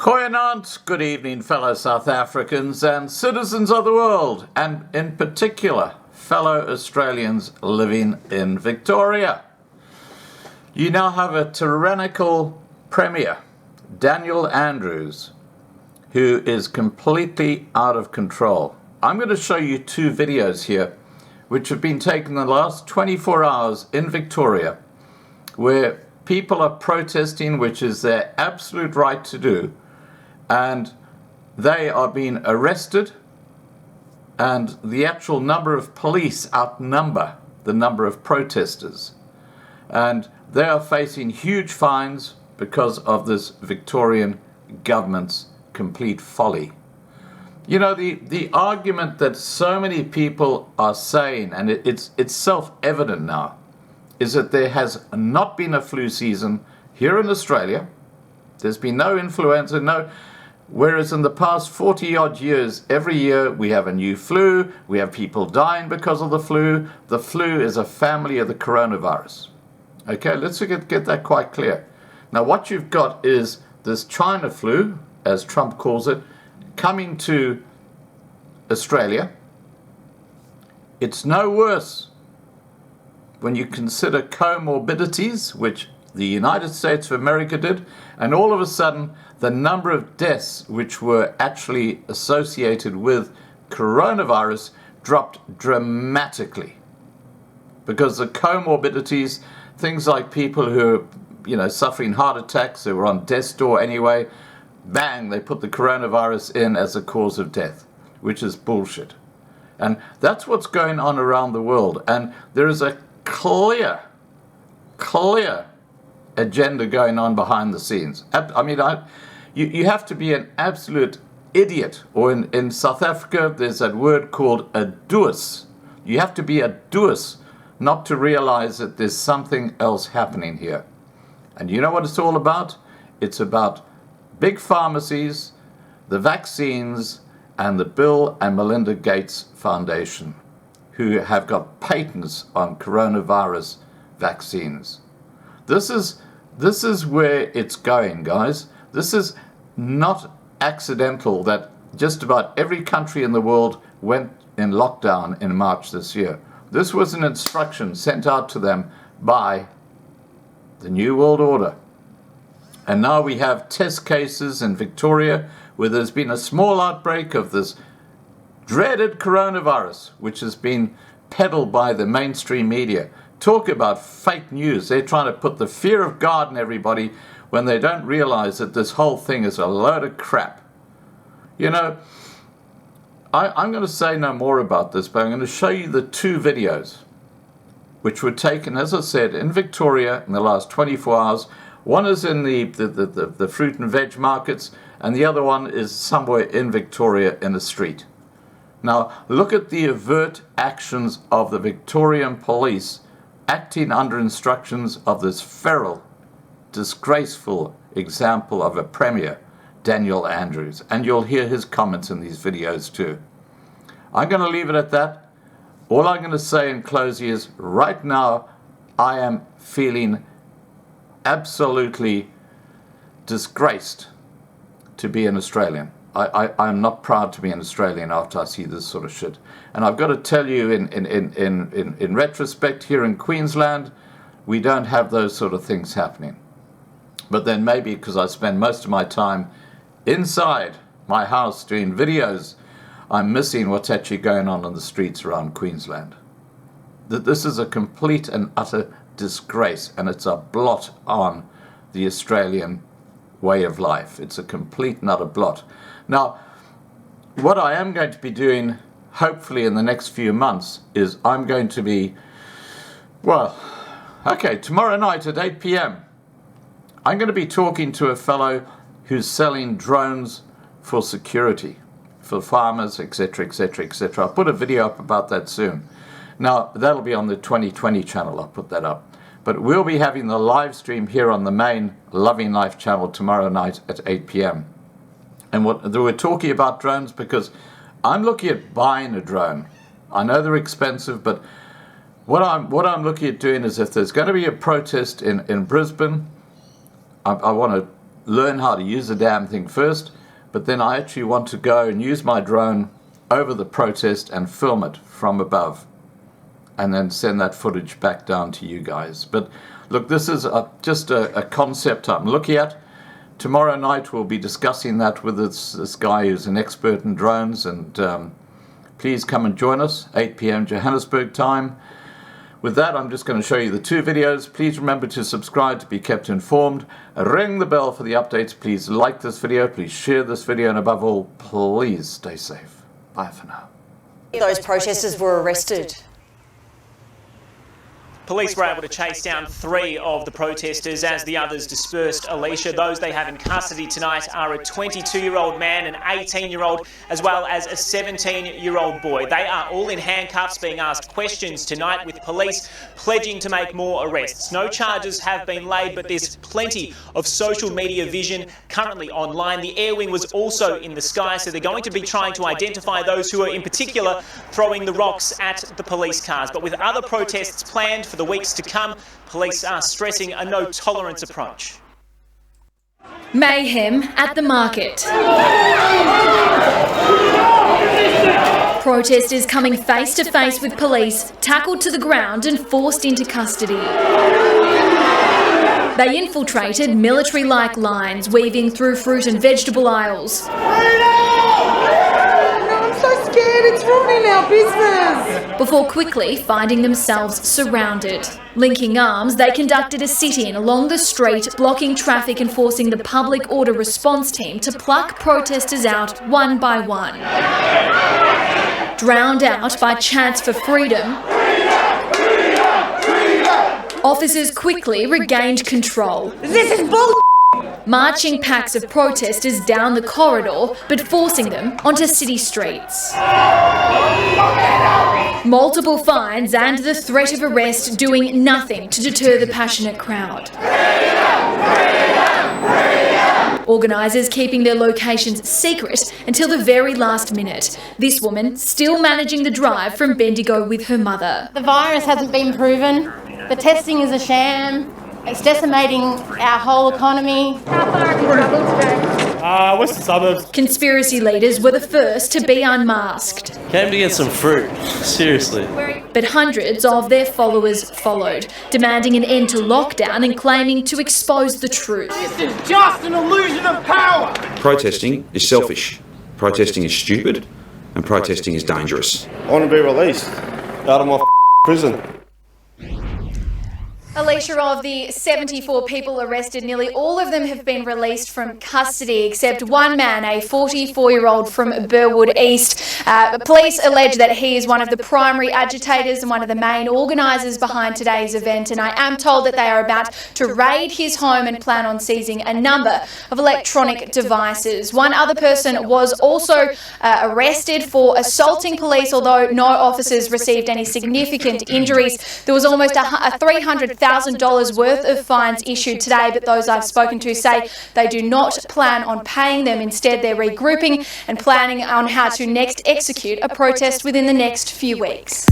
Goeienaand, good evening fellow South Africans and citizens of the world, and in particular fellow Australians living in Victoria. You now have a tyrannical Premier, Daniel Andrews, who is completely out of control. I'm going to show you two videos here which have been taken in the last 24 hours in Victoria, where people are protesting, which is their absolute right to do, and they are being arrested, and the actual number of police outnumber the number of protesters, and they are facing huge fines because of this Victorian government's complete folly. You know, the argument that so many people are saying, and it's self-evident now, is that there has not been a flu season here in Australia. There's been no influenza, whereas in the past 40-odd years, every year we have a new flu, we have people dying because of the flu. The flu is a family of the coronavirus. Okay, let's get that quite clear. Now, what you've got is this China flu, as Trump calls it, coming to Australia. It's no worse when you consider comorbidities, which the United States of America did, and all of a sudden the number of deaths which were actually associated with coronavirus dropped dramatically. Because the comorbidities, things like people who are, suffering heart attacks, they were on death's door anyway, bang, they put the coronavirus in as a cause of death, which is bullshit. And that's what's going on around the world. And there is a clear agenda going on behind the scenes. I mean, you have to be an absolute idiot, or in South Africa there's that word called a doos. You have to be a doos not to realize that there's something else happening here. And you know what it's all about? It's about big pharmacies, the vaccines, and the Bill and Melinda Gates Foundation, who have got patents on coronavirus vaccines. This is where it's going, guys. This is not accidental that just about every country in the world went in lockdown in March this year. This was an instruction sent out to them by the New World Order. And now we have test cases in Victoria where there's been a small outbreak of this dreaded coronavirus, which has been peddled by the mainstream media. Talk about fake news. They're trying to put the fear of God in everybody when they don't realize that this whole thing is a load of crap. You know, I'm going to say no more about this, but I'm going to show you the two videos which were taken, as I said, in Victoria in the last 24 hours. One is in the fruit and veg markets, and the other one is somewhere in Victoria in the street. Now, look at the overt actions of the Victorian police acting under instructions of this feral, disgraceful example of a Premier, Daniel Andrews. And you'll hear his comments in these videos too. I'm going to leave it at that. All I'm going to say in closing is, right now, I am feeling absolutely disgraced to be an Australian. I'm not proud to be an Australian after I see this sort of shit. And I've got to tell you, in retrospect, here in Queensland, we don't have those sort of things happening. But then maybe because I spend most of my time inside my house doing videos, I'm missing what's actually going on the streets around Queensland. This is a complete and utter disgrace, and it's a blot on the Australian way of life. It's a complete and utter blot. Now, what I am going to be doing, hopefully in the next few months, is I'm going to be, tomorrow night at 8 p.m, I'm going to be talking to a fellow who's selling drones for security, for farmers, etc., etc., etc. I'll put a video up about that soon. Now, that'll be on the 2020 channel. I'll put that up. But we'll be having the live stream here on the main Loving Life channel tomorrow night at 8 p.m. And we're talking about drones because I'm looking at buying a drone. I know they're expensive, but what I'm looking at doing is, if there's going to be a protest in Brisbane, I want to learn how to use the damn thing first, but then I actually want to go and use my drone over the protest and film it from above, and then send that footage back down to you guys. But look, this is just a concept I'm looking at. Tomorrow night we'll be discussing that with this guy who's an expert in drones, and please come and join us, 8 p.m. Johannesburg time. With that, I'm just going to show you the 2 videos. Please remember to subscribe to be kept informed. Ring the bell for the updates. Please like this video. Please share this video. And above all, please stay safe. Bye for now. Those protesters were arrested. Police were able to chase down 3 of the protesters as the others dispersed. Alicia, those they have in custody tonight are a 22-year-old man, an 18-year-old, as well as a 17-year-old boy. They are all in handcuffs being asked questions tonight, with police pledging to make more arrests. No charges have been laid, but there's plenty of social media vision currently online. The air wing was also in the sky, so they're going to be trying to identify those who are in particular throwing the rocks at the police cars. But with other protests planned for the weeks to come, police are stressing a no-tolerance approach. Mayhem at the market. Protesters coming face to face with police, tackled to the ground and forced into custody. They infiltrated military-like lines, weaving through fruit and vegetable aisles. It's ruining our business. Before quickly finding themselves surrounded. Linking arms, they conducted a sit-in along the street, blocking traffic and forcing the public order response team to pluck protesters out one by one. Drowned out by chants for freedom, officers quickly regained control. This is bull. Marching packs of protesters down the corridor, but forcing them onto city streets. Multiple fines and the threat of arrest doing nothing to deter the passionate crowd. Organisers keeping their locations secret until the very last minute. This woman still managing the drive from Bendigo with her mother. The virus hasn't been proven. The testing is a sham. It's decimating our whole economy. How far have you travelled today? Western suburbs. Conspiracy leaders were the first to be unmasked. Came to get some fruit, seriously. But hundreds of their followers followed, demanding an end to lockdown and claiming to expose the truth. This is just an illusion of power. Protesting is selfish, protesting is stupid, and protesting is dangerous. I want to be released out of my prison. Alicia, of the 74 people arrested, nearly all of them have been released from custody, except one man, a 44-year-old from Burwood East. Police allege that he is one of the primary agitators and one of the main organisers behind today's event, and I am told that they are about to raid his home and plan on seizing a number of electronic devices. One other person was also arrested for assaulting police, although no officers received any significant injuries. There was almost a $300,000 worth of fines issued today, but those I've spoken to say they do not plan on paying them. Instead, they're regrouping and planning on how to next execute a protest within the next few weeks.